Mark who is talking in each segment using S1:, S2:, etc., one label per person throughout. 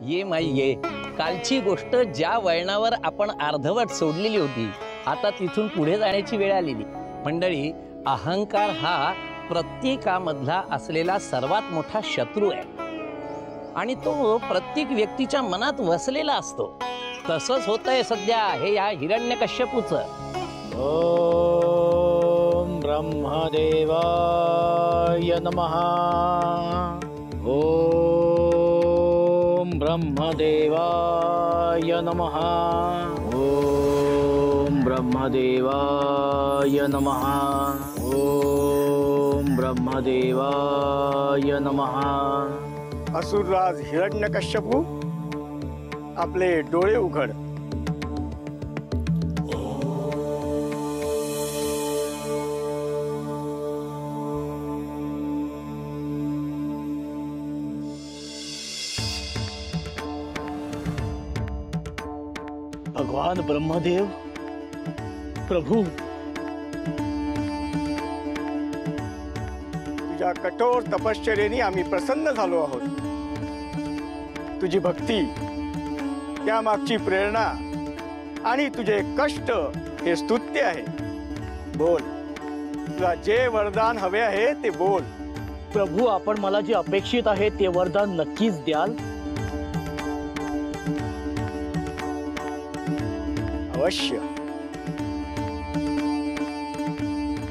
S1: ये माई ये, कालची गोष्ट ज्या वळणावर आपण अर्धवट सोडलेली होती आता तिथून पुढे जाण्याची वेळ आलेली. मंडळी, अहंकार हा प्रत्येकामधला असलेला सर्वात मोठा शत्रू आहे आणि तो प्रत्येक व्यक्तीच्या मनात वसलेला असतो. तसंच होतंय सध्या हे या हिरण्यकश्यपूचं.
S2: ओम ब्रह्मदेवाय नमः. ओम ब्रह्मदेवाय नमः. ओम ब्रह्मदेवाय नमः. ओम ब्रह्मदेवाय नमः.
S3: असुरराज हिरण्यकश्यपू, आपले डोळे उघड.
S2: भगवान ब्रह्मदेव, प्रभू,
S3: तुझ्या कठोर तपश्चर्येने आम्ही प्रसन्न झालो आहोत. तुझी भक्ती, त्यामागची प्रेरणा आणि तुझे कष्ट हे स्तुत्य आहे. बोल, तुला जे वरदान हवे आहे ते बोल.
S2: प्रभू, आपण मला जे अपेक्षित आहे ते वरदान नक्कीच द्याल.
S3: अवश्य.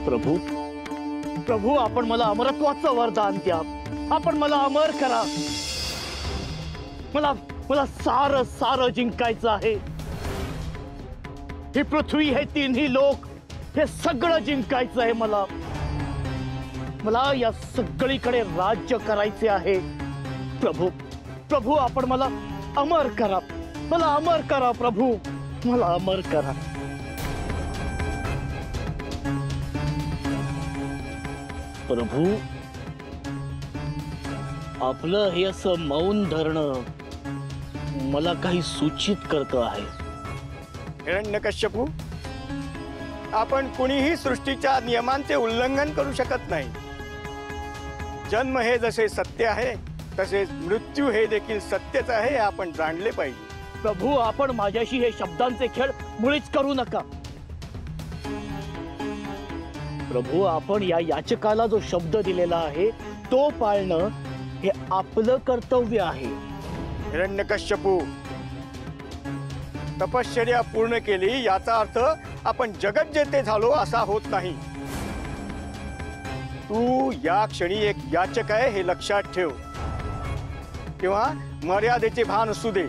S2: प्रभू, प्रभू, आपण मला अमरत्वाचं वरदान द्या. आपण मला अमर करा. मला मला सारं सारं जिंकायचं आहे. ही पृथ्वी, हे तिन्ही लोक, हे सगळं जिंकायचं आहे. मला मला या सगळीकडे राज्य करायचे आहे. प्रभू, प्रभू, आपण मला अमर करा. मला अमर करा प्रभू. मला अमर करा. प्रभू, आपलं हे असं मौन धरणं मला काही सूचित करतं आहे.
S3: हिरण्यकश्यपू, आपण कुणीही सृष्टीच्या नियमांचे उल्लंघन करू शकत नाही. जन्म हे जसे सत्य आहे तसेच मृत्यू हे देखील सत्यच आहे, हे आपण जाणले पाहिजे.
S2: प्रभू, आपण माझ्याशी हे शब्दांचे खेळ मुळीच करू नका. प्रभू, आपण या याचकाला जो शब्द दिलेला आहे तो पाळणं हे आपलं कर्तव्य आहे.
S3: हिरण्यकश्यपू, तपश्चर्या पूर्ण केली याचा अर्थ आपण जगज्जेते झालो असा होत नाही. तू या क्षणी एक याचक आहे हे लक्षात ठेव, किंवा मर्यादेचे भान असू दे.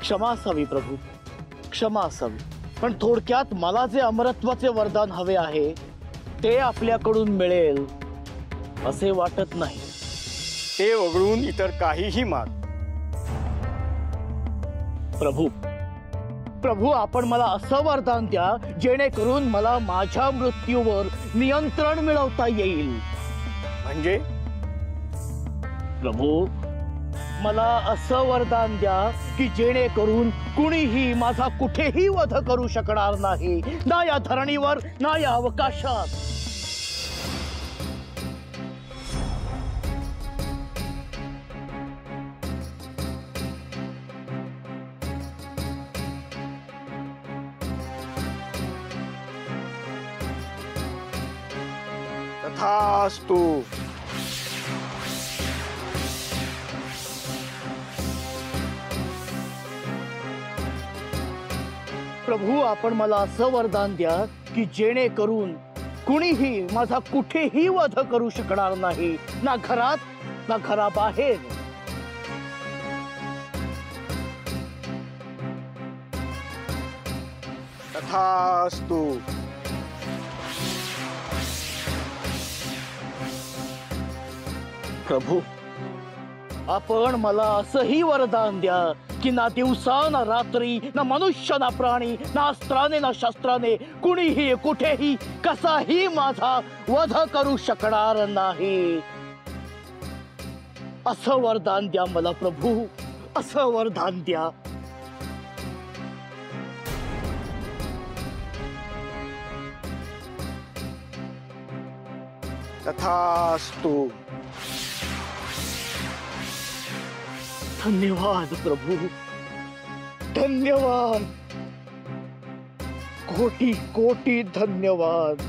S2: क्षमा असावी प्रभू, क्षमा असावी. पण थोडक्यात मला जे अमरत्वाचे वरदान हवे आहे ते आपल्याकडून मिळेल असे वाटत नाही.
S3: ते वगळून इतर काहीही माग.
S2: प्रभू, प्रभू, आपण मला असं वरदान द्या जेणेकरून मला माझ्या मृत्यूवर नियंत्रण मिळवता येईल.
S3: म्हणजे?
S2: प्रभू, मला असं वरदान द्या की जेणेकरून कुणीही माझा कुठेही वध करू शकणार नाही, ना या धरणीवर ना या अवकाशात.
S3: तथास्तु.
S2: प्रभू, आपण मला असं वरदान द्या की जेणेकरून कुणीही माझा कुठेही वध करू शकणार नाही, ना घरात ना घराबाहेर.
S3: तथास्तु.
S2: प्रभू, आपण मला असंही वरदान द्या की ना दिवसा ना रात्री, ना मनुष्य ना प्राणी, ना अस्त्राने ना शस्त्राने कुणीही कुठेही कसाही माझा वध करू शकणार नाही. असं वरदान द्या मला प्रभू, असं वरदान द्या.
S3: तथास्तु.
S2: धन्यवाद प्रभू, धन्यवाद, कोटी कोटी धन्यवाद.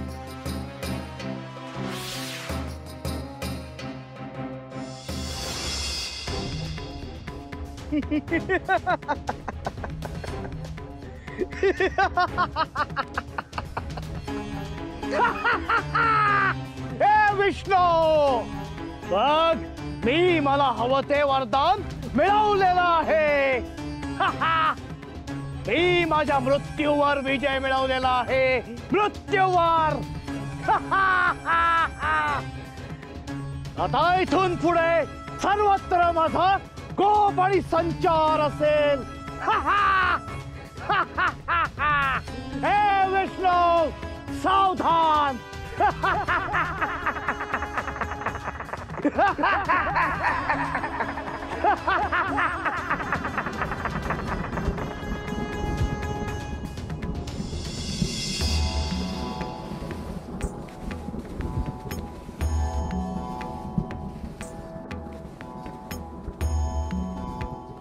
S2: हे विष्णू, बघ मी मला हवं ते वरदान मिळवलेलं आहे. मी माझ्या मृत्यूवर विजय मिळवलेला आहे, मृत्यूवर. आता इथून पुढे सर्वत्र माझा गोप आणि संचार असेल. हे विष्णू, सावधान.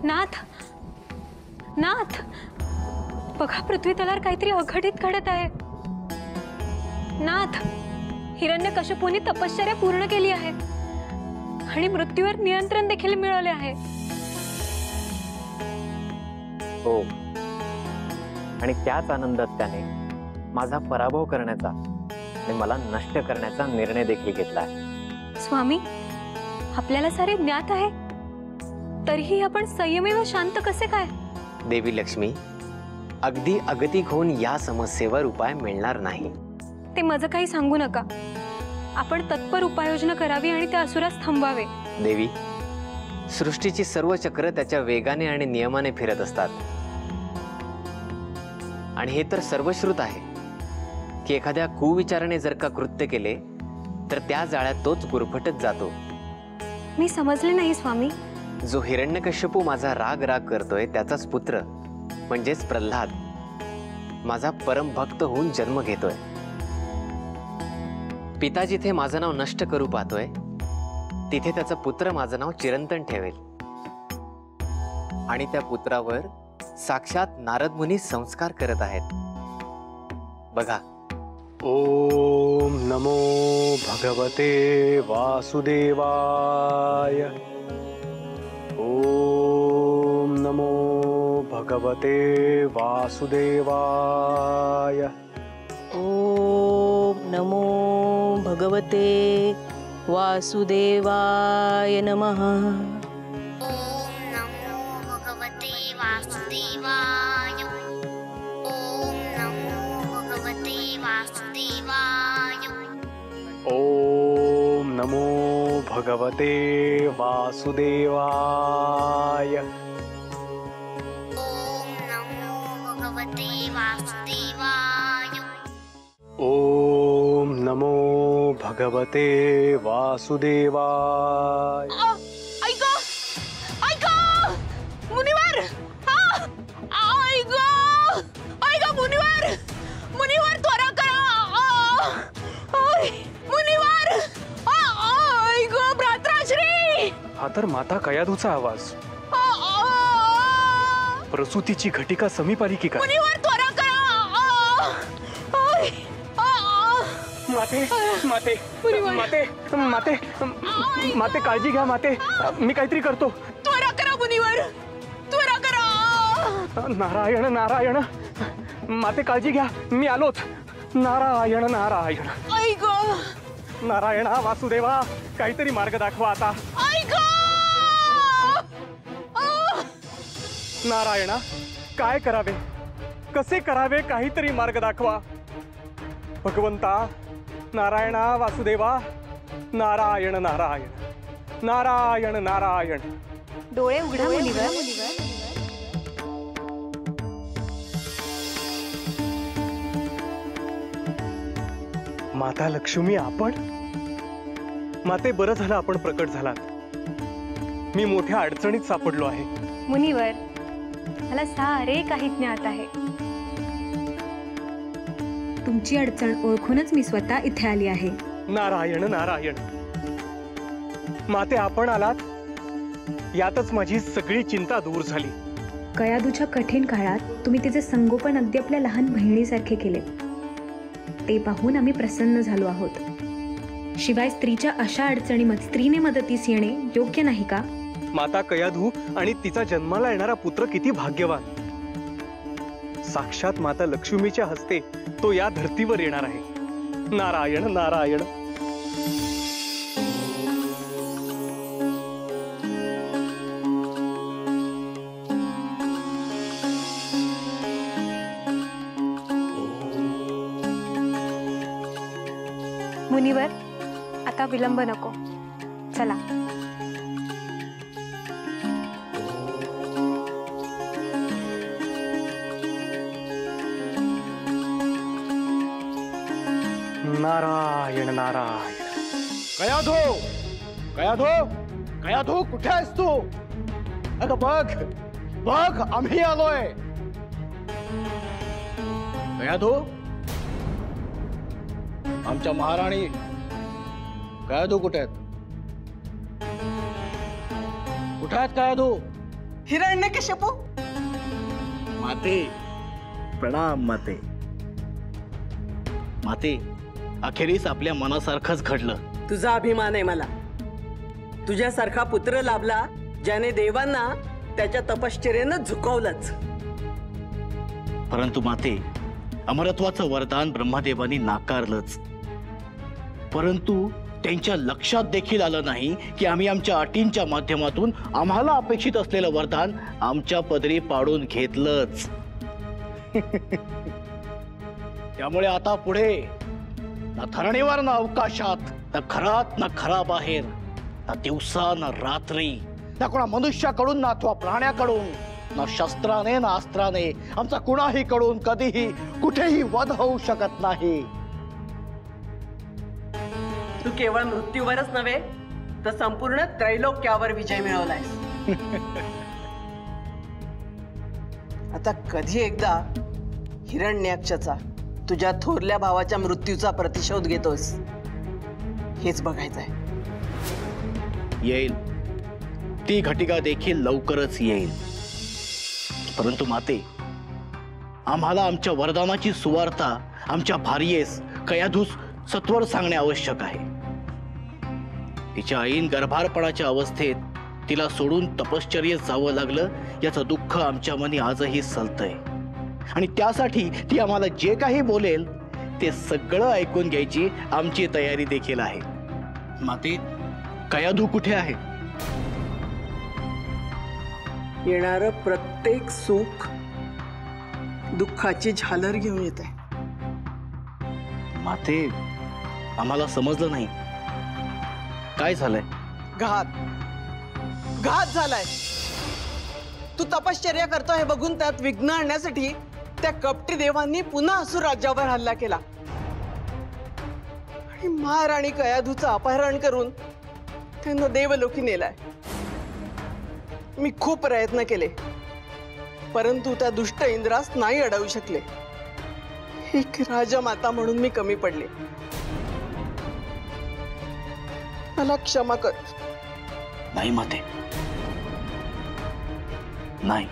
S4: नाथ, नाथ, बघा पृथ्वी तलावर काहीतरी अघटित घडत आहे. नाथ, हिरण्यकश्यपूने तपश्चर्या पूर्ण केली आहे आणि मृत्यूवर नियंत्रण देखील मिळवले आहे.
S5: हो, आणि त्याच आनंदात त्याने माझा पराभव करण्याचा आणि मला नष्ट करण्याचा निर्णय देखील घेतला आहे.
S4: स्वामी, आपल्याला सारे ज्ञात आहे, तरीही आपण संयमी व शांत कसे काय?
S5: देवी लक्ष्मी, अगदी अगतिक होऊन या समस्येवर उपाय मिळणार नाही.
S4: ते माझं काही सांगू नका. आपण तत्पर उपाययोजना करावी आणि त्या असुरास थांबवावे.
S5: देवी, सृष्टीची सर्व चक्र त्याच्या वेगाने आणि नियमाने फिरत असतात, आणि हे तर सर्वश्रुत आहे की एखाद्या कुविचाराने जर का कृत्य केले तर त्या जाळ्यात तोच गुरफटत जातो.
S4: मी समजले नाही स्वामी.
S5: जो हिरण्यकश्यपू माझा राग राग करतोय त्याचाच पुत्र म्हणजेच प्रल्हाद माझा परम भक्त होऊन जन्म घेतोय. पिता जिथे माझं नाव नष्ट करू पाहतोय तिथे त्याचा पुत्र माझं नाव चिरंतन ठेवेल, आणि त्या पुत्रावर साक्षात नारद मुनी संस्कार करत आहेत. बघा.
S6: ओम नमो भगवते वासुदेवाय. ओम नमो भगवते वासुदेवाय.
S7: ओम नमो भगवते वासुदेवाय नमः.
S8: ओम नमो भगवते वासुदेवाय. ओम नमो भगवते वासुदेवाय.
S6: ओम नमो भगवते वासुदेवाय.
S8: ओम नमो भगवते वासुदेवाय.
S6: ओम नमो भगवते वासुदेवाय.
S7: ऐका, ऐका मुनिवर. ऐका, ऐका मुनिवर, मुनिवर त्वरा करा. मुनिवर, ऐका भ्रात्राश्री.
S6: हा तर माता कयाधूचा आवाज. प्रसूतीची घटिका समीप आली की काय?
S7: मुनिवर त्वरा करा.
S6: माते, माते, माते, माते, माते, काळजी घ्या माते. मी काहीतरी करतो.
S7: त्वरा करा मुनिवर, त्वरा करा.
S6: नारायण नारायण. माते काळजी घ्या, मी आलोच. नारायण नारायण.
S7: ऐक,
S6: नारायणा वासुदेवा, काहीतरी मार्ग दाखवा आता.
S7: ऐक.
S6: नारायणा, काय करावे, कसे करावे, काहीतरी मार्ग दाखवा. भगवंता, नारायणा वासुदेवा, नारायण नारायण, नारायण नारायण.
S4: डोळे उघडा मुनिवर.
S6: माता लक्ष्मी, आपण? माते, बरं झालं आपण प्रकट झालात. मी मोठ्या अडचणीत सापडलो आहे.
S4: मुनिवर, मला सारे काही ज्ञात आहे. तुमची अडचण ओळखूनच मी स्वतः इथे आली आहे.
S6: नारायण नारायण. माते, आपण आलात यातच माझी सगळी चिंता दूर झाली.
S9: कयाधूच्या कठीण काळात तुम्ही तिचे संगोपन अगदी आपल्या लहान बहिणीसारखे केले. ते पाहून आम्ही प्रसन्न झालो आहोत. शिवाय स्त्रीच्या अशा अडचणीमध्ये स्त्रीने मदतीस येणे योग्य नाही का?
S6: माता कयाधू आणि तिचा जन्माला येणारा पुत्र किती भाग्यवान. साक्षात माता लक्ष्मीच्या हस्ते तो या धर्तीवर येणार आहे. नारायण नारायण.
S4: मुनिवर, आता विलंब नको, चला.
S6: नारायण नारायण.
S2: कयाधू, कयाधू, कयाधू, कुठे आहेस तू? अगं बघ बघ, आम्ही आलोय. कयाधू, आमच्या महाराणी कयाधू कुठे आहेत? कुठे आहेत कयाधू?
S7: हिरण्यकश्यपू,
S2: माते प्रणाम. माते, माते, अखेरीस आपल्या मनासारखंच घडलं.
S7: तुझा अभिमान आहे मला. तुझ्यासारखा पुत्र लाभला ज्याने देवांना त्याच्या तपश्चर्येनं झुकवलंच.
S2: परंतु माते, अमरत्वाचं वरदान ब्रह्मदेवानी नाकारलंच. परंतु त्यांच्या लक्षात देखील आलं नाही की आम्ही आमच्या अटींच्या माध्यमातून आम्हाला अपेक्षित असलेलं वरदान आमच्या पदरी पाडून घेतलंच. त्यामुळे आता पुढे ना धरणीवर ना अवकाशात, ना घरात ना घराबाहेर, ना दिवसा ना रात्री, ना कोणा मनुष्याकडून ना अथवा प्राण्याकडून, ना शस्त्राने ना अस्त्राने आमचा कुणाही कडून कधीही कुठेही वध होऊ शकत नाही.
S7: तू केवळ मृत्यूवरच नव्हे तर संपूर्ण त्रैलोक्यावर विजय मिळवलायस. आता कधी एकदा हिरण्याक्षाचा तुझ्या थोरल्या भावाच्या मृत्यूचा प्रतिशोध घेतोस हेच बघायचंय.
S2: येईल, ती घटिका देखील लवकरच येईल. परंतु माते, आम्हाला आमच्या वरदानाची सुवार्ता आमच्या भार्येस कयाधूस सत्वर सांगणे आवश्यक आहे. तिच्या आईन गर्भारपणाच्या अवस्थेत तिला सोडून तपश्चर्येत जावं लागलं याचं दुःख आमच्या मनी आजही सलतंय. आणि त्यासाठी ती आम्हाला जे काही बोलेल ते सगळं ऐकून घ्यायची आमची तयारी देखील आहे. माते, कयाधू कुठे आहे?
S7: येणारं प्रत्येक सुख दुःखाची झालर घेऊन येत आहे.
S2: माते, आम्हाला समजलं नाही, काय झालंय?
S7: घात झालाय. तू तपश्चर्या करतो हे बघून त्यात विघ्न आणण्यासाठी त्या कपटी देवांनी पुन्हा असुर राज्यावर हल्ला केला आणि महाराणी कयाधूचं अपहरण करून त्यांना देवलोकी नेलाय. मी खूप प्रयत्न केले परंतु त्या दुष्ट इंद्रास नाही अडवू शकले. एक राजमाता म्हणून मी कमी पडले. मला क्षमा कर.
S2: नाही माते, नाही.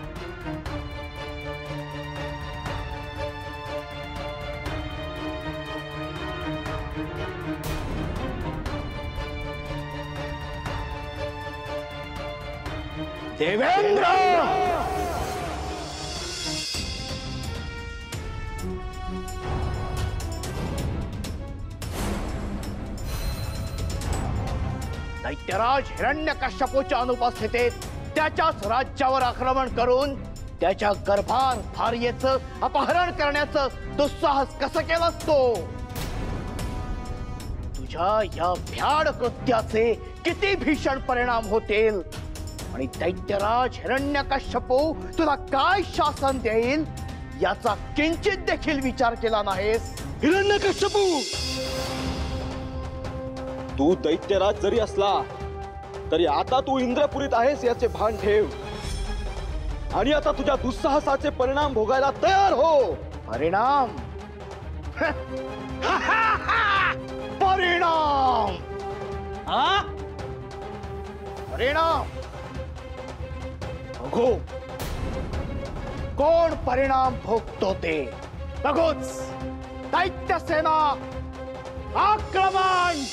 S2: देवेंद्र, दैत्यराज हिरण्यकश्यपूच्या अनुपस्थितीत त्याच्याच राज्यावर आक्रमण करून त्याच्या गर्भार भार्येचं अपहरण करण्याचं दुस्साहस कसं केलंस तो? तुझ्या या भ्याड कृत्याचे किती भीषण परिणाम होतील आणि दैत्यराज हिरण्यकश्यपू तुला काय शासन देईल याचा किंचित देखील विचार केला नाहीस.
S10: हिरण्यकश्यपू, तू दैत्यराज जरी असला तरी आता तू इंद्रपुरीत आहेस याचे भान ठेव आणि आता तुझ्या दुस्साहसाचे परिणाम भोगायला तयार हो.
S2: परिणाम? परिणाम? परिणाम? बघू कोण परिणाम भोगतो ते बघूच. दैत्य सेना आक्रमण.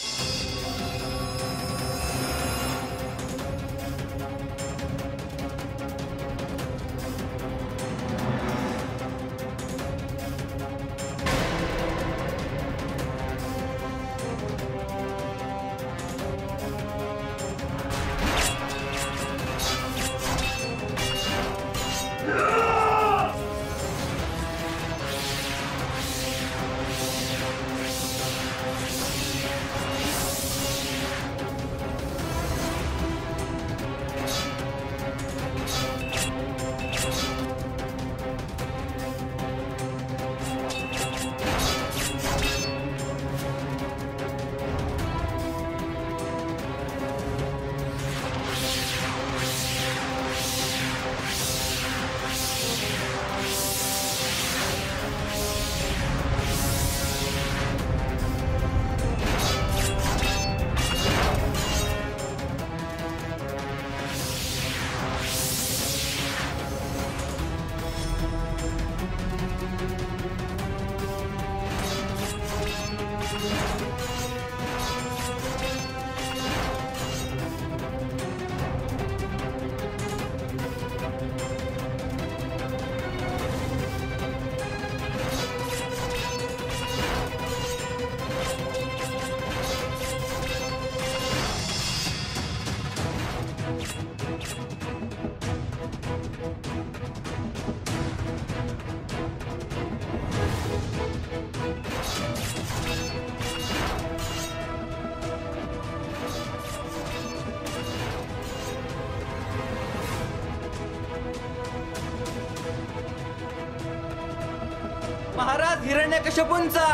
S11: महाराज हिरण्यकश्यपूंचा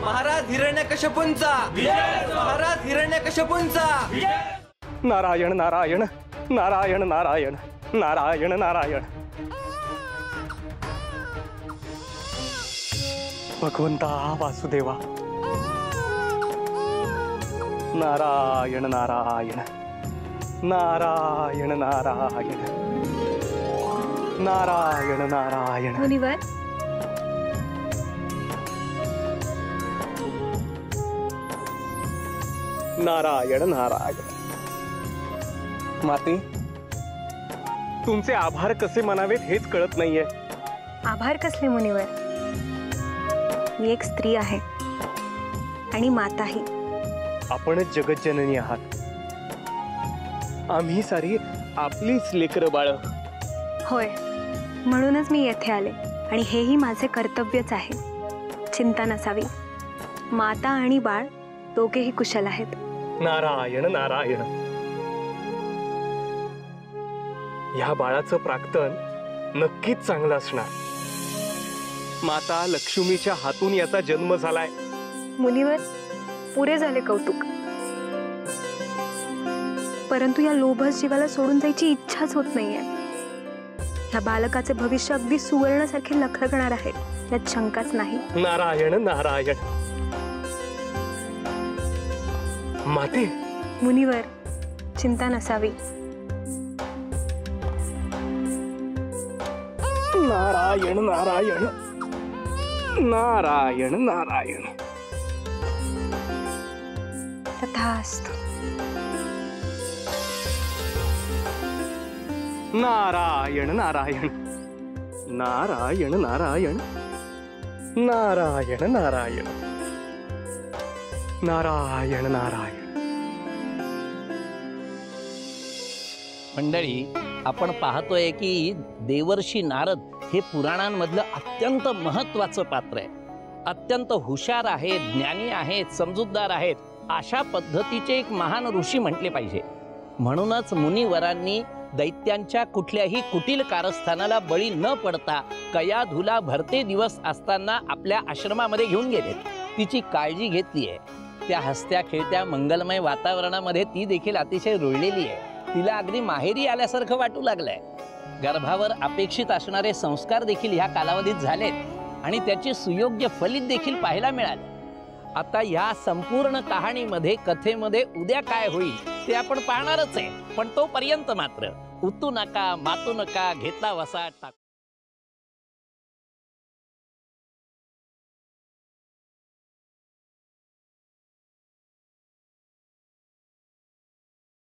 S11: महाराज हिरण्यकश्यपूंचा महाराज हिरण्यकश्यपूंचा.
S6: नारायण नारायण नारायण नारायण नारायण नारायण. भगवंता वासुदेवा. नारायण नारायण नारायण नारायण नारायण नारायण.
S9: मुनिवर
S6: नारायण नारायण. माते, तुमचे आभार कसे मानावेत हेच कळत नाहीये.
S9: आभार कसले मुनिवर. मी एक स्त्री आहे आणि माताही.
S6: आपणच जगज्जननी आहात. आम्ही सारी आपलीच लेकरं बाळ.
S9: होय, म्हणूनच मी येथे आले आणि हेही माझे कर्तव्यच आहे. चिंता नसावी. माता आणि बाळ दोघेही कुशल आहेत.
S6: नारायण नारायण. या बाळाचं प्राक्तन नक्कीच चांगलं असणार. माता लक्ष्मीच्या हातून याचा जन्म झालाय.
S9: मुनिवर, पुरे झाले कौतुक. परंतु या लोभस जीवाला सोडून जायची इच्छाच होत नाहीये. या बालकाचे भविष्य अगदी सुवर्णासारखे लखलखणार आहे, यात शंकाच नाही.
S6: नारायण नारायण. माते.
S9: मुनिवर, चिंता नसावी.
S6: नारायण नारायण नारायण नारायण.
S9: तथास्तु.
S6: नारायण नारायण नारायण नारायण नारायण नारायण नारायण नारायण.
S1: मंडळी, आपण पाहतोय की देवर्षी नारद हे पुराणांमधलं अत्यंत महत्वाचं पात्र आहे. अत्यंत हुशार आहेत, ज्ञानी आहेत, समजूतदार आहेत. अशा पद्धतीचे एक महान ऋषी म्हटले पाहिजे. म्हणूनच मुनिवरांनी दैत्यांच्या कुठल्याही कुटील कारस्थानाला बळी न पडता कयाधूला भरते दिवस असताना आपल्या आश्रमामध्ये घेऊन गेले. तिची काळजी घेतली आहे. त्या हसत्या खेळत्या मंगलमय वातावरणामध्ये ती देखील अतिशय रुळलेली आहे. तिला अगदी माहेरी आल्यासारखं वाटू लागलंय. गर्भावर अपेक्षित असणारे संस्कार देखील ह्या कालावधीत झालेत आणि त्याचे सुयोग्य फलित देखील पाहायला मिळाले. आता या संपूर्ण कहाणीमध्ये, कथेमध्ये उद्या काय होईल ते आपण पाहणारच आहे. पण तोपर्यंत मात्र उतू नका मातू नका घेतला वसा टाक